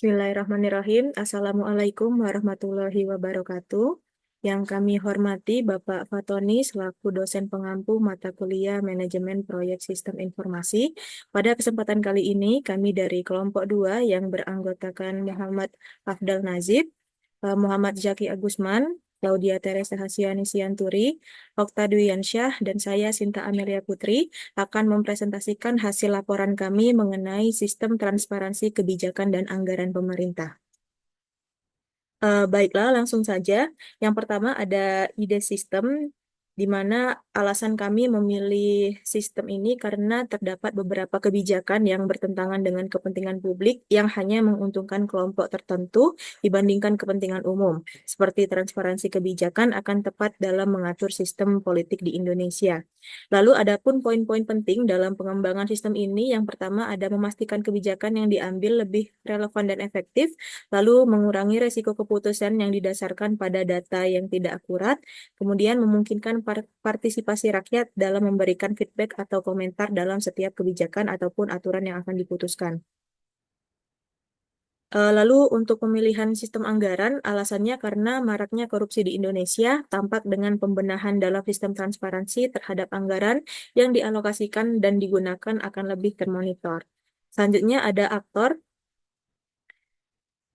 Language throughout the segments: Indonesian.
Bismillahirrahmanirrahim. Assalamualaikum warahmatullahi wabarakatuh. Yang kami hormati Bapak Fatoni selaku dosen pengampu mata kuliah Manajemen Proyek Sistem Informasi. Pada kesempatan kali ini kami dari kelompok 2 yang beranggotakan Muhammad Afdal Nazib, Muhammad Zaki Agusman, Claudia Teresa Hasiani Sianturi, Okta Dwiansyah, dan saya Sinta Amelia Putri akan mempresentasikan hasil laporan kami mengenai sistem transparansi kebijakan dan anggaran pemerintah. Baiklah, langsung saja. Yang pertama ada ide sistem, di mana alasan kami memilih sistem ini karena terdapat beberapa kebijakan yang bertentangan dengan kepentingan publik yang hanya menguntungkan kelompok tertentu dibandingkan kepentingan umum, seperti transparansi kebijakan akan tepat dalam mengatur sistem politik di Indonesia. Lalu ada pun poin-poin penting dalam pengembangan sistem ini. Yang pertama ada memastikan kebijakan yang diambil lebih relevan dan efektif, lalu mengurangi resiko keputusan yang didasarkan pada data yang tidak akurat, kemudian memungkinkan partisipasi rakyat dalam memberikan feedback atau komentar dalam setiap kebijakan ataupun aturan yang akan diputuskan. Lalu untuk pemilihan sistem anggaran, alasannya karena maraknya korupsi di Indonesia tampak dengan pembenahan dalam sistem transparansi terhadap anggaran yang dialokasikan dan digunakan akan lebih termonitor. Selanjutnya ada aktor.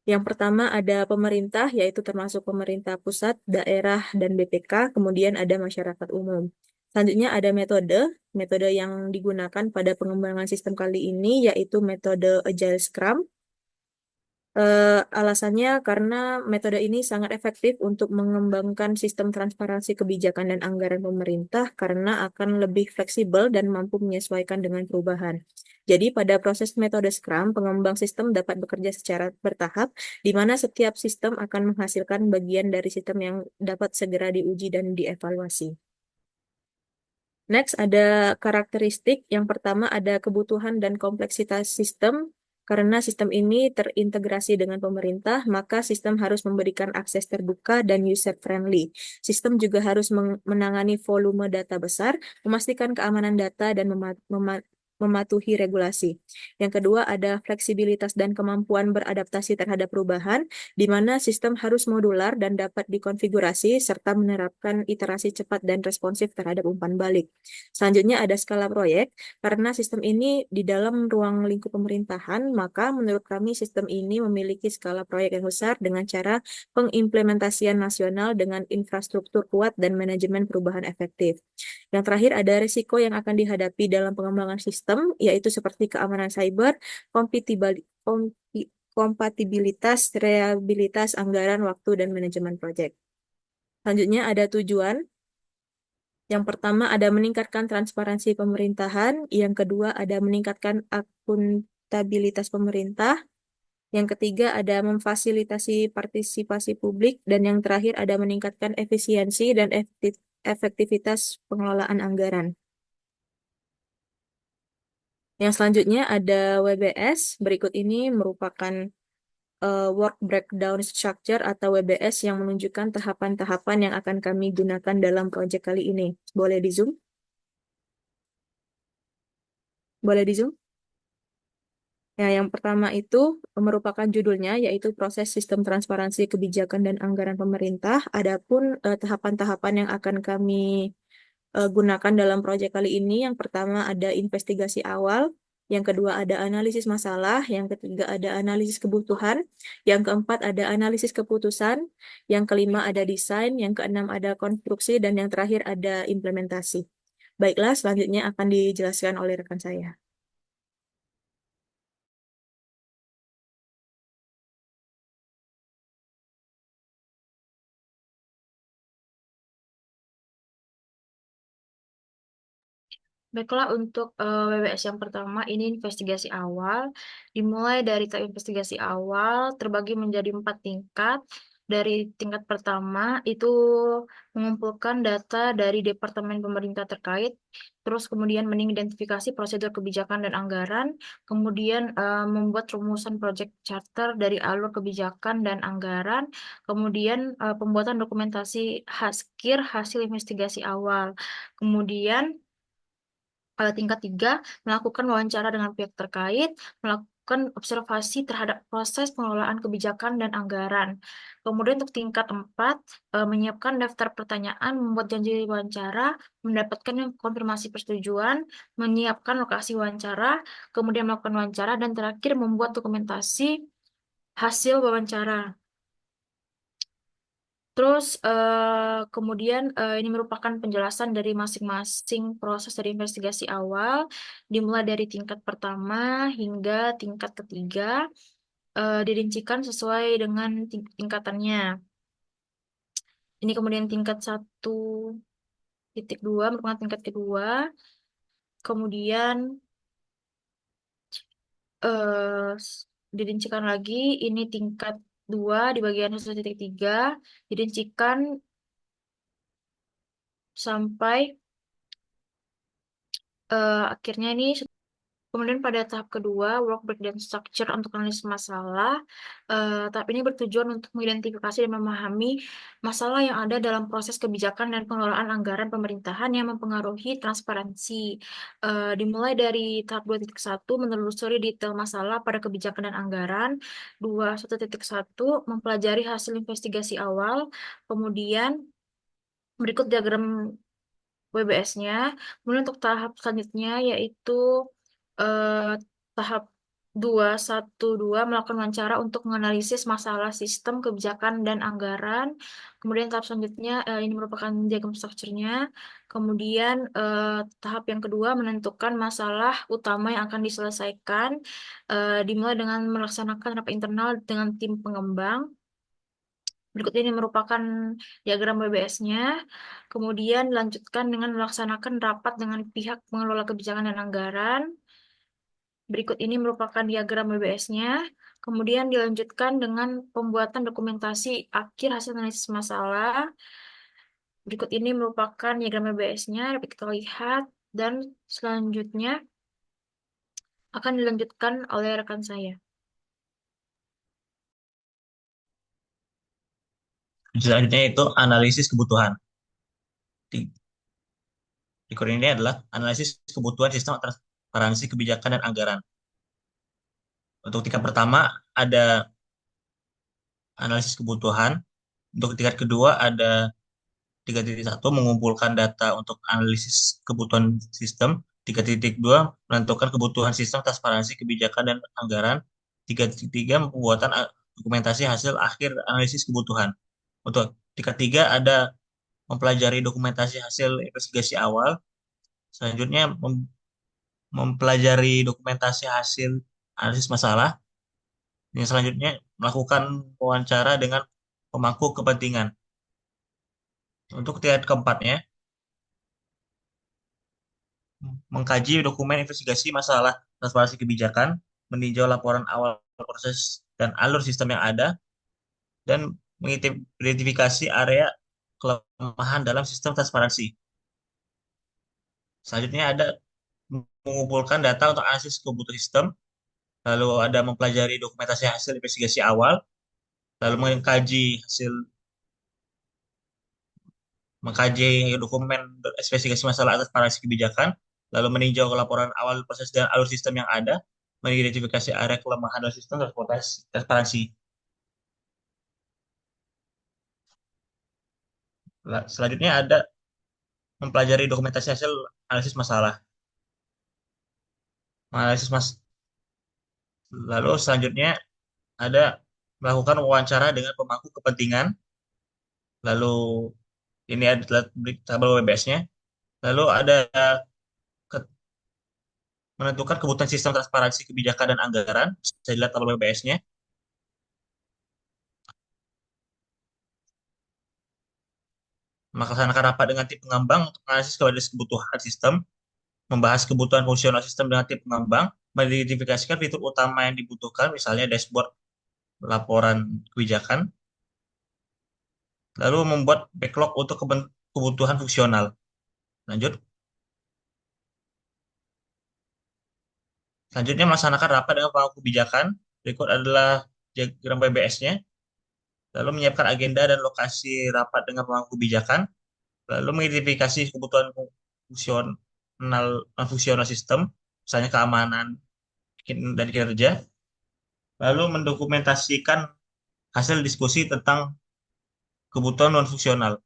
Yang pertama ada pemerintah, yaitu termasuk pemerintah pusat, daerah, dan BPK, kemudian ada masyarakat umum. Selanjutnya ada metode. Metode yang digunakan pada pengembangan sistem kali ini yaitu metode Agile Scrum. Alasannya karena metode ini sangat efektif untuk mengembangkan sistem transparansi kebijakan dan anggaran pemerintah karena akan lebih fleksibel dan mampu menyesuaikan dengan perubahan. Jadi pada proses metode Scrum, pengembang sistem dapat bekerja secara bertahap, di mana setiap sistem akan menghasilkan bagian dari sistem yang dapat segera diuji dan dievaluasi. Next, ada karakteristik. Yang pertama ada kebutuhan dan kompleksitas sistem. Karena sistem ini terintegrasi dengan pemerintah, maka sistem harus memberikan akses terbuka dan user-friendly. Sistem juga harus menangani volume data besar, memastikan keamanan data, dan mematuhi regulasi. Yang kedua ada fleksibilitas dan kemampuan beradaptasi terhadap perubahan, di mana sistem harus modular dan dapat dikonfigurasi, serta menerapkan iterasi cepat dan responsif terhadap umpan balik. Selanjutnya ada skala proyek. Karena sistem ini di dalam ruang lingkup pemerintahan, maka menurut kami sistem ini memiliki skala proyek yang besar dengan cara pengimplementasian nasional dengan infrastruktur kuat dan manajemen perubahan efektif. Yang terakhir ada risiko yang akan dihadapi dalam pengembangan sistem, yaitu seperti keamanan cyber, kompatibilitas, reliabilitas anggaran, waktu, dan manajemen proyek. Selanjutnya ada tujuan. Yang pertama ada meningkatkan transparansi pemerintahan, yang kedua ada meningkatkan akuntabilitas pemerintah, yang ketiga ada memfasilitasi partisipasi publik, dan yang terakhir ada meningkatkan efisiensi dan efektivitas pengelolaan anggaran. Yang selanjutnya ada WBS. Berikut ini merupakan work breakdown structure atau WBS yang menunjukkan tahapan-tahapan yang akan kami gunakan dalam proyek kali ini. Boleh di zoom? Boleh di zoom? Ya, yang pertama itu merupakan judulnya, yaitu proses sistem transparansi kebijakan dan anggaran pemerintah. Adapun tahapan-tahapan yang akan kami gunakan dalam proyek kali ini, yang pertama ada investigasi awal, yang kedua ada analisis masalah, yang ketiga ada analisis kebutuhan, yang keempat ada analisis keputusan, yang kelima ada desain, yang keenam ada konstruksi, dan yang terakhir ada implementasi. Baiklah, selanjutnya akan dijelaskan oleh rekan saya. Baiklah, untuk WWS yang pertama, ini investigasi awal. Dimulai dari tahap investigasi awal, terbagi menjadi 4 tingkat. Dari tingkat pertama, itu mengumpulkan data dari departemen pemerintah terkait, terus kemudian mengidentifikasi prosedur kebijakan dan anggaran, kemudian membuat rumusan project charter dari alur kebijakan dan anggaran, kemudian pembuatan dokumentasi KIR hasil investigasi awal. Kemudian tingkat 3, melakukan wawancara dengan pihak terkait, melakukan observasi terhadap proses pengelolaan kebijakan dan anggaran. Kemudian untuk tingkat 4, menyiapkan daftar pertanyaan, membuat janji wawancara, mendapatkan konfirmasi persetujuan, menyiapkan lokasi wawancara, kemudian melakukan wawancara, dan terakhir membuat dokumentasi hasil wawancara. Terus kemudian ini merupakan penjelasan dari masing-masing proses dari investigasi awal, dimulai dari tingkat pertama hingga tingkat ketiga, dirincikan sesuai dengan tingkatannya. Ini kemudian tingkat 1.2 merupakan tingkat kedua, kemudian dirincikan lagi, ini tingkat 2 di bagian 1.3, dirincikan sampai akhirnya ini. Kemudian pada tahap kedua, work breakdown structure untuk analisis masalah. Tahap ini bertujuan untuk mengidentifikasi dan memahami masalah yang ada dalam proses kebijakan dan pengelolaan anggaran pemerintahan yang mempengaruhi transparansi. Dimulai dari tahap 2.1, menelusuri detail masalah pada kebijakan dan anggaran. 1.1, mempelajari hasil investigasi awal. Kemudian berikut diagram WBS-nya. Kemudian untuk tahap selanjutnya yaitu eh, tahap 2.1.2, melakukan wawancara untuk menganalisis masalah sistem kebijakan dan anggaran. Kemudian tahap selanjutnya ini merupakan diagram strukturnya. Kemudian tahap yang kedua, menentukan masalah utama yang akan diselesaikan, dimulai dengan melaksanakan rapat internal dengan tim pengembang. Berikut ini merupakan diagram WBS-nya. Kemudian dilanjutkan dengan melaksanakan rapat dengan pihak pengelola kebijakan dan anggaran. Berikut ini merupakan diagram WBS-nya. Kemudian dilanjutkan dengan pembuatan dokumentasi akhir hasil analisis masalah. Berikut ini merupakan diagram WBS-nya, dapat kita lihat. Dan selanjutnya akan dilanjutkan oleh rekan saya. Selanjutnya itu analisis kebutuhan. Berikut ini adalah analisis kebutuhan sistem transparansi kebijakan dan anggaran. Untuk tingkat pertama ada analisis kebutuhan. Untuk tingkat kedua ada 3.1 mengumpulkan data untuk analisis kebutuhan sistem. 3.2 menentukan kebutuhan sistem transparansi kebijakan dan anggaran. 3.3 pembuatan dokumentasi hasil akhir analisis kebutuhan. Untuk tingkat 3 ada mempelajari dokumentasi hasil investigasi awal. Selanjutnya mempelajari dokumentasi hasil analisis masalah. Yang selanjutnya melakukan wawancara dengan pemangku kepentingan. Untuk tingkat keempatnya, mengkaji dokumen investigasi masalah transparansi kebijakan, meninjau laporan awal proses dan alur sistem yang ada, dan mengidentifikasi area kelemahan dalam sistem transparansi. Selanjutnya ada mengumpulkan data untuk analisis kebutuhan sistem, lalu ada mempelajari dokumentasi hasil investigasi awal, lalu mengkaji dokumen investigasi masalah transparansi kebijakan, lalu meninjau laporan awal proses dan alur sistem yang ada, mengidentifikasi area kelemahan dalam sistem transportasi transparansi. Selanjutnya ada mempelajari dokumentasi hasil analisis masalah. Analisis mas Lalu selanjutnya ada melakukan wawancara dengan pemangku kepentingan. Lalu ini adalah tabel WBS-nya. Lalu ada ke- menentukan kebutuhan sistem transparansi kebijakan dan anggaran. Saya lihat tabel WBS-nya. Melaksanakan rapat dengan tim pengembang untuk menganalisis kebutuhan sistem, membahas kebutuhan fungsional sistem dengan tim pengembang, mengidentifikasikan fitur utama yang dibutuhkan, misalnya dashboard laporan kebijakan, lalu membuat backlog untuk kebutuhan fungsional. Lanjut. Selanjutnya melaksanakan rapat dengan pemangku kebijakan. Berikut adalah diagram PBS-nya. Lalu menyiapkan agenda dan lokasi rapat dengan pemangku kebijakan. Lalu mengidentifikasi kebutuhan fungsional non fungsional sistem, misalnya keamanan dan kinerja. lalu mendokumentasikan hasil diskusi tentang kebutuhan non-fungsional.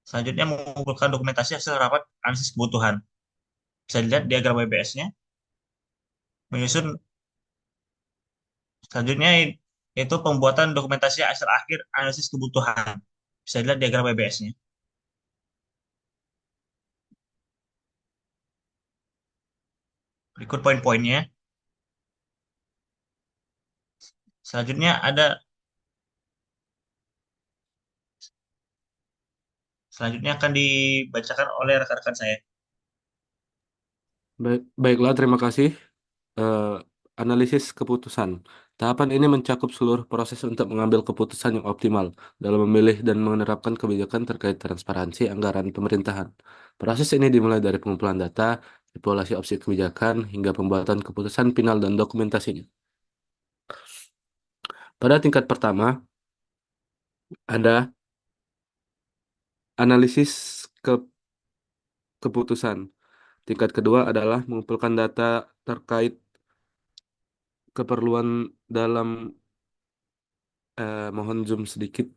Selanjutnya mengumpulkan dokumentasi hasil rapat analisis kebutuhan. Bisa dilihat diagram WBS-nya. Menyusun selanjutnya itu pembuatan dokumentasi hasil akhir analisis kebutuhan. Bisa dilihat diagram WBS-nya. Berikut poin-poinnya. Selanjutnya selanjutnya akan dibacakan oleh rekan-rekan saya. Baiklah, terima kasih. Eh, Analisis keputusan. Tahapan ini mencakup seluruh proses untuk mengambil keputusan yang optimal dalam memilih dan menerapkan kebijakan terkait transparansi anggaran pemerintahan. Proses ini dimulai dari pengumpulan data, evaluasi opsi kebijakan, hingga pembuatan keputusan final dan dokumentasinya. Pada tingkat pertama, ada analisis keputusan. Tingkat kedua adalah mengumpulkan data terkait keperluan dalam mohon zoom sedikit.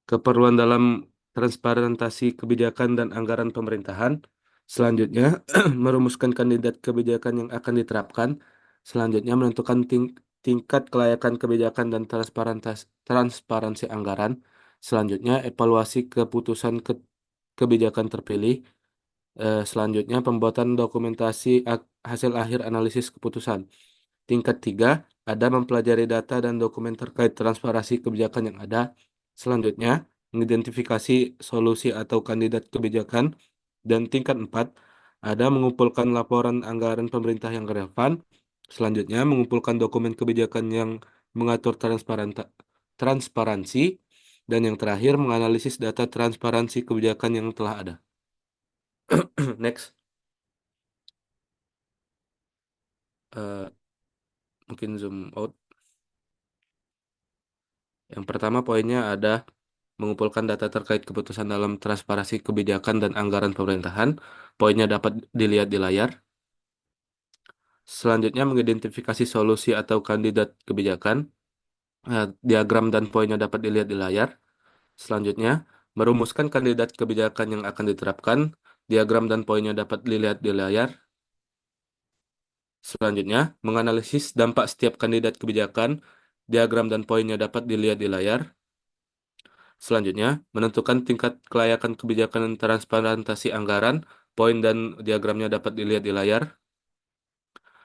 Keperluan dalam transparansi kebijakan dan anggaran pemerintahan. Selanjutnya, merumuskan kandidat kebijakan yang akan diterapkan. Selanjutnya, menentukan tingkat kelayakan kebijakan dan transparansi anggaran. Selanjutnya, evaluasi keputusan kebijakan terpilih. Selanjutnya, pembuatan dokumentasi hasil akhir analisis keputusan. Tingkat 3, ada mempelajari data dan dokumen terkait transparansi kebijakan yang ada. Selanjutnya, mengidentifikasi solusi atau kandidat kebijakan. Dan tingkat 4, ada mengumpulkan laporan anggaran pemerintah yang relevan. Selanjutnya, mengumpulkan dokumen kebijakan yang mengatur transparansi. Dan yang terakhir, menganalisis data transparansi kebijakan yang telah ada. Next. Eh, Mungkin zoom out. Yang pertama poinnya ada mengumpulkan data terkait keputusan dalam transparansi kebijakan dan anggaran pemerintahan. Poinnya dapat dilihat di layar. Selanjutnya, mengidentifikasi solusi atau kandidat kebijakan. Diagram dan poinnya dapat dilihat di layar. Selanjutnya, merumuskan kandidat kebijakan yang akan diterapkan. Diagram dan poinnya dapat dilihat di layar. Selanjutnya, menganalisis dampak setiap kandidat kebijakan. Diagram dan poinnya dapat dilihat di layar. Selanjutnya, menentukan tingkat kelayakan kebijakan dan transparansi anggaran. Poin dan diagramnya dapat dilihat di layar.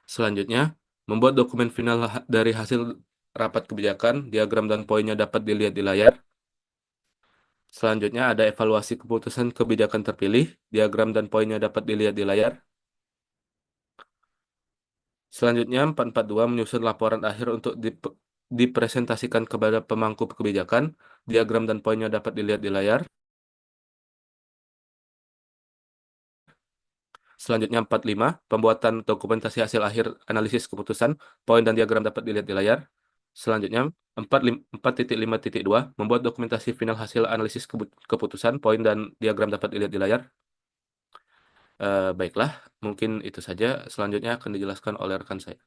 Selanjutnya, membuat dokumen final dari hasil rapat kebijakan. Diagram dan poinnya dapat dilihat di layar. Selanjutnya, ada evaluasi keputusan kebijakan terpilih. Diagram dan poinnya dapat dilihat di layar. Selanjutnya, 442 menyusun laporan akhir untuk dipresentasikan kepada pemangku kebijakan. Diagram dan poinnya dapat dilihat di layar. Selanjutnya 45, pembuatan dokumentasi hasil akhir analisis keputusan, poin dan diagram dapat dilihat di layar. Selanjutnya 4.5.2, membuat dokumentasi final hasil analisis keputusan, poin dan diagram dapat dilihat di layar. Baiklah, mungkin itu saja. Selanjutnya akan dijelaskan oleh rekan saya.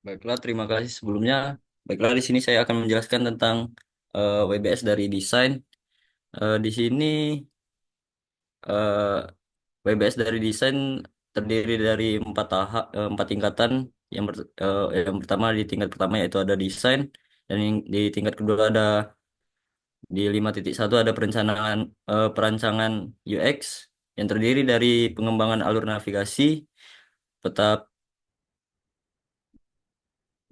Baiklah, terima kasih sebelumnya. Baiklah, di sini saya akan menjelaskan tentang WBS dari desain. Di sini eh, WBS dari desain terdiri dari empat tingkatan. Yang pertama di tingkat pertama yaitu ada desain, dan di tingkat kedua ada di 5.1 ada perancangan UX yang terdiri dari pengembangan alur navigasi, peta.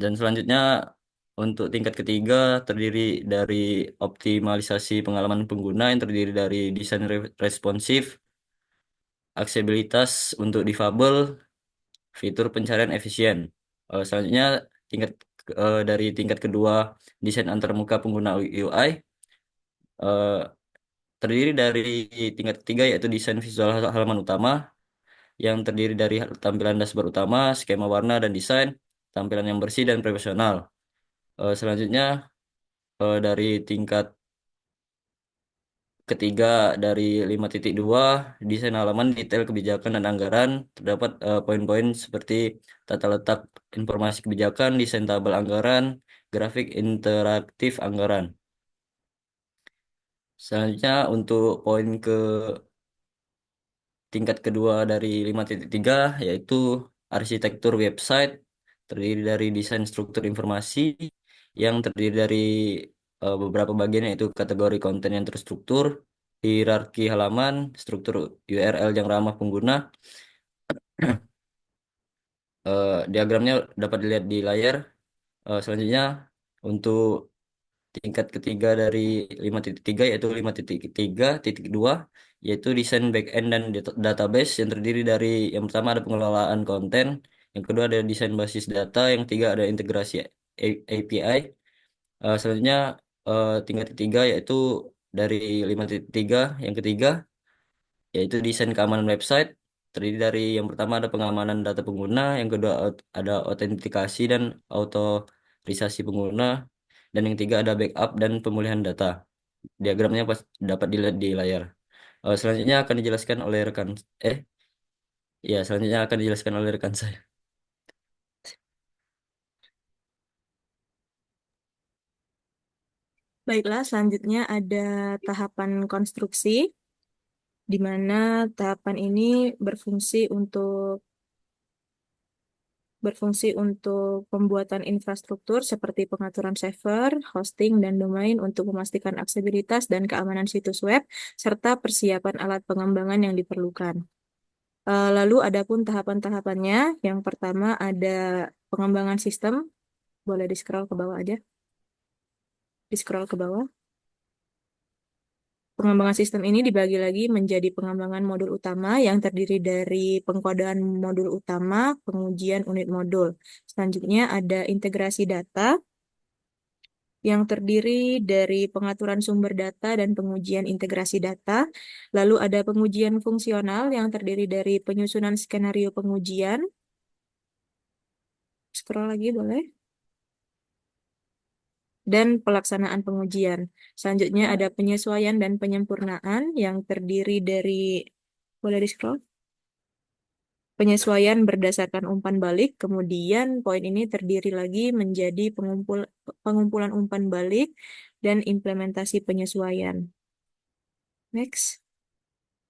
Dan selanjutnya untuk tingkat ketiga terdiri dari optimalisasi pengalaman pengguna yang terdiri dari desain responsif, aksesibilitas untuk difabel, fitur pencarian efisien. Selanjutnya tingkat dari tingkat kedua desain antarmuka pengguna UI eh, terdiri dari tingkat ketiga yaitu desain visual halaman utama yang terdiri dari tampilan dashboard utama, skema warna dan desain, tampilan yang bersih dan profesional. Selanjutnya dari tingkat ketiga dari 5.2, desain halaman detail kebijakan dan anggaran, terdapat poin-poin seperti tata letak informasi kebijakan, desain tabel anggaran, grafik interaktif anggaran. Selanjutnya untuk poin ke tingkat kedua dari 5.3 yaitu arsitektur website, terdiri dari desain struktur informasi yang terdiri dari beberapa bagian, yaitu kategori konten yang terstruktur, hierarki halaman, struktur URL yang ramah pengguna. Diagramnya dapat dilihat di layar. Selanjutnya untuk tingkat ketiga dari 5.3 yaitu 5.3.2 yaitu desain backend dan database yang terdiri dari yang pertama ada pengelolaan konten, yang kedua ada desain basis data, yang ketiga ada integrasi API. Selanjutnya tingkat ketiga yaitu dari 5.3 yang ketiga yaitu desain keamanan website, terdiri dari yang pertama ada pengamanan data pengguna, yang kedua ada autentikasi dan otorisasi pengguna, dan yang ketiga ada backup dan pemulihan data. Diagramnya dapat dilihat di layar. Selanjutnya akan dijelaskan oleh eh selanjutnya akan dijelaskan oleh rekan saya. Baiklah, selanjutnya ada tahapan konstruksi, di mana tahapan ini berfungsi untuk pembuatan infrastruktur seperti pengaturan server, hosting, dan domain untuk memastikan aksesibilitas dan keamanan situs web, serta persiapan alat pengembangan yang diperlukan. Lalu adapun tahapan-tahapannya, yang pertama ada pengembangan sistem, boleh di-scroll ke bawah aja, di-scroll ke bawah. Pengembangan sistem ini dibagi lagi menjadi pengembangan modul utama yang terdiri dari pengkodaan modul utama, pengujian unit modul. Selanjutnya ada integrasi data yang terdiri dari pengaturan sumber data dan pengujian integrasi data. Lalu ada pengujian fungsional yang terdiri dari penyusunan skenario pengujian. Scroll lagi boleh. Dan pelaksanaan pengujian. Selanjutnya ada penyesuaian dan penyempurnaan yang terdiri dari, boleh di-scroll? Penyesuaian berdasarkan umpan balik, kemudian poin ini terdiri lagi menjadi pengumpulan umpan balik dan implementasi penyesuaian. Next.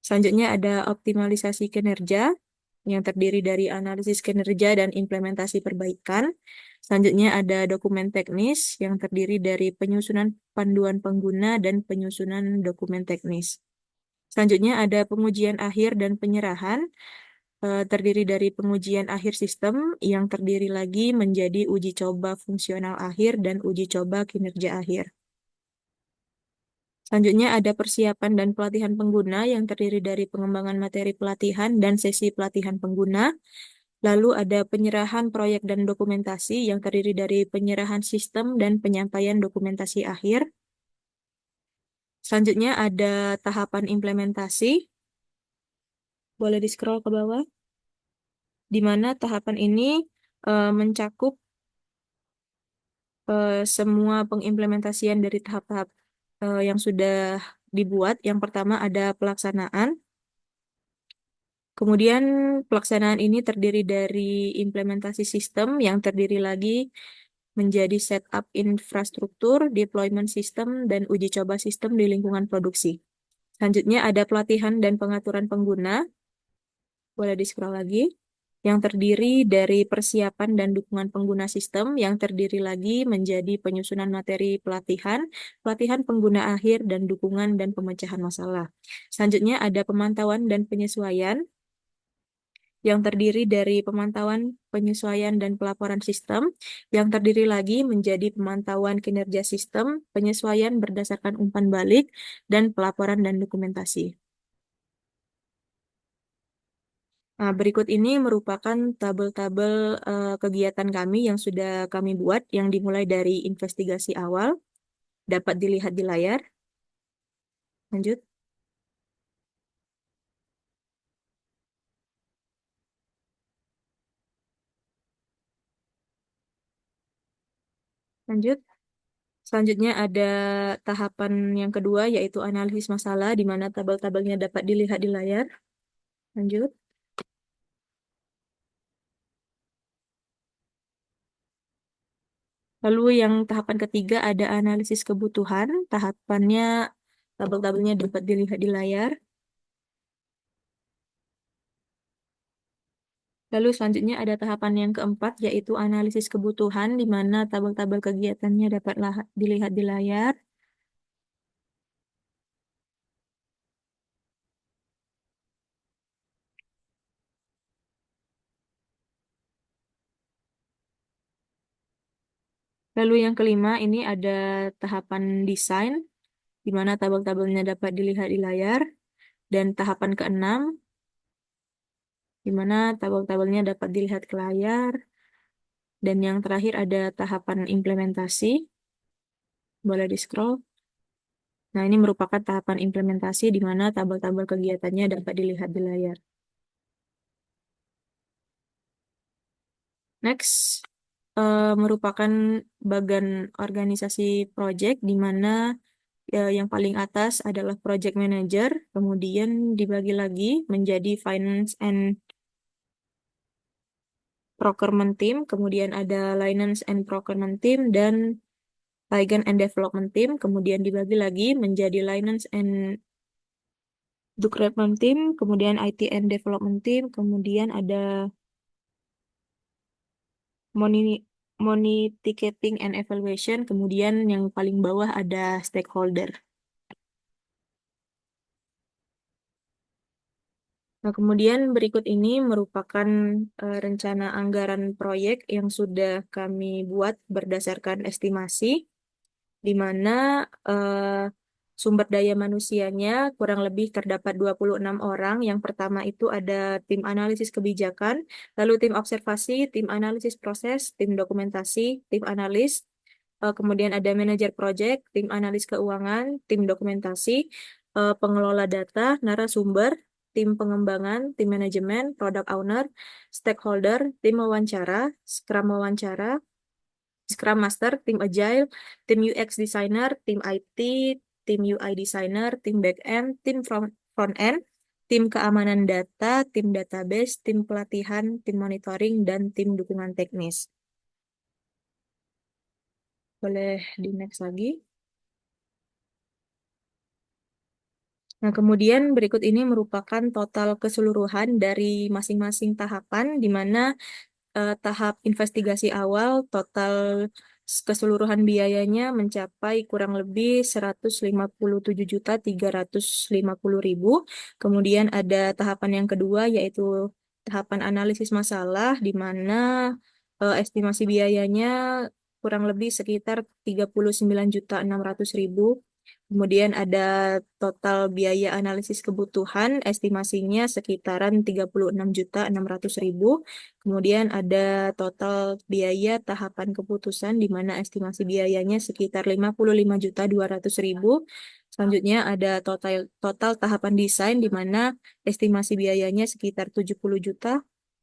Selanjutnya ada optimalisasi kinerja yang terdiri dari analisis kinerja dan implementasi perbaikan. Selanjutnya ada dokumen teknis yang terdiri dari penyusunan panduan pengguna dan penyusunan dokumen teknis. Selanjutnya ada pengujian akhir dan penyerahan, terdiri dari pengujian akhir sistem yang terdiri lagi menjadi uji coba fungsional akhir dan uji coba kinerja akhir. Selanjutnya ada persiapan dan pelatihan pengguna yang terdiri dari pengembangan materi pelatihan dan sesi pelatihan pengguna. Lalu ada penyerahan proyek dan dokumentasi yang terdiri dari penyerahan sistem dan penyampaian dokumentasi akhir. Selanjutnya ada tahapan implementasi. Boleh di-scroll ke bawah. Di mana tahapan ini mencakup semua pengimplementasian dari tahap-tahap yang sudah dibuat. Yang pertama ada pelaksanaan. Kemudian pelaksanaan ini terdiri dari implementasi sistem yang terdiri lagi menjadi setup infrastruktur, deployment sistem, dan uji coba sistem di lingkungan produksi. Selanjutnya ada pelatihan dan pengaturan pengguna. Boleh di-scroll lagi. Yang terdiri dari persiapan dan dukungan pengguna sistem yang terdiri lagi menjadi penyusunan materi pelatihan, pelatihan pengguna akhir, dan dukungan dan pemecahan masalah. Selanjutnya ada pemantauan dan penyesuaian yang terdiri dari pemantauan, penyesuaian, dan pelaporan sistem, yang terdiri lagi menjadi pemantauan kinerja sistem, penyesuaian berdasarkan umpan balik, dan pelaporan dan dokumentasi. Nah, berikut ini merupakan tabel-tabel kegiatan kami yang sudah kami buat, yang dimulai dari investigasi awal, dapat dilihat di layar. Lanjut. Lanjut. Selanjutnya ada tahapan yang kedua, yaitu analisis masalah, di mana tabel-tabelnya dapat dilihat di layar. Lanjut. Lalu yang tahapan ketiga ada analisis kebutuhan. Tahapannya tabel-tabelnya dapat dilihat di layar. Lalu selanjutnya ada tahapan yang keempat, yaitu analisis kebutuhan, di mana tabel-tabel kegiatannya dapat dilihat di layar. Lalu yang kelima, ini ada tahapan desain, di mana tabel-tabelnya dapat dilihat di layar. Dan tahapan keenam, di mana tabel-tabelnya dapat dilihat ke layar. Dan yang terakhir ada tahapan implementasi. Boleh di-scroll. Nah, ini merupakan tahapan implementasi di mana tabel-tabel kegiatannya dapat dilihat di layar. Next, merupakan bagan organisasi project, di mana yang paling atas adalah project manager, kemudian dibagi lagi menjadi finance and procurement team, kemudian ada finance and procurement team, dan Legal and Development Team, kemudian dibagi lagi menjadi Finance and Recruitment Team, kemudian IT and Development Team, kemudian ada Money Ticketing and Evaluation, kemudian yang paling bawah ada Stakeholder. Nah, kemudian berikut ini merupakan rencana anggaran proyek yang sudah kami buat berdasarkan estimasi, di mana sumber daya manusianya kurang lebih terdapat 26 orang. Yang pertama itu ada tim analisis kebijakan, lalu tim observasi, tim analisis proses, tim dokumentasi, tim analis, kemudian ada manajer project, tim analis keuangan, tim dokumentasi, pengelola data, narasumber, tim pengembangan, tim manajemen, product owner, stakeholder, tim wawancara, Scrum Master, tim Agile, tim UX Designer, tim IT, tim UI Designer, tim Backend, tim Front-End, tim keamanan data, tim database, tim pelatihan, tim monitoring, dan tim dukungan teknis. Boleh di next lagi. Nah, kemudian berikut ini merupakan total keseluruhan dari masing-masing tahapan, di mana tahap investigasi awal total keseluruhan biayanya mencapai kurang lebih 157.350.000. Kemudian ada tahapan yang kedua, yaitu tahapan analisis masalah, di mana estimasi biayanya kurang lebih sekitar 39.600.000. Kemudian ada total biaya analisis kebutuhan, estimasinya sekitaran 36.600.000. Kemudian ada total biaya tahapan keputusan, di mana estimasi biayanya sekitar 55.200.000. Selanjutnya ada total tahapan desain, di mana estimasi biayanya sekitar 70 juta.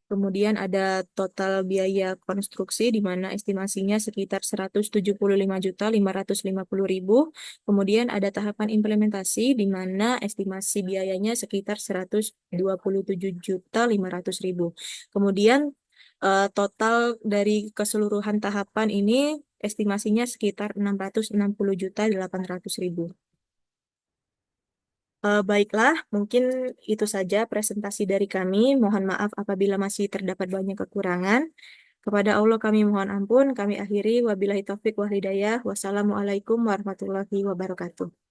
Kemudian ada total biaya konstruksi, di mana estimasinya sekitar 175.550.000. Kemudian ada tahapan implementasi, di mana estimasi biayanya sekitar 127.500.000. Kemudian total dari keseluruhan tahapan ini estimasinya sekitar 660.800.000. Baiklah, mungkin itu saja presentasi dari kami. Mohon maaf apabila masih terdapat banyak kekurangan. Kepada Allah kami mohon ampun. Kami akhiri. Wabillahi taufik wal hidayah. Wassalamualaikum warahmatullahi wabarakatuh.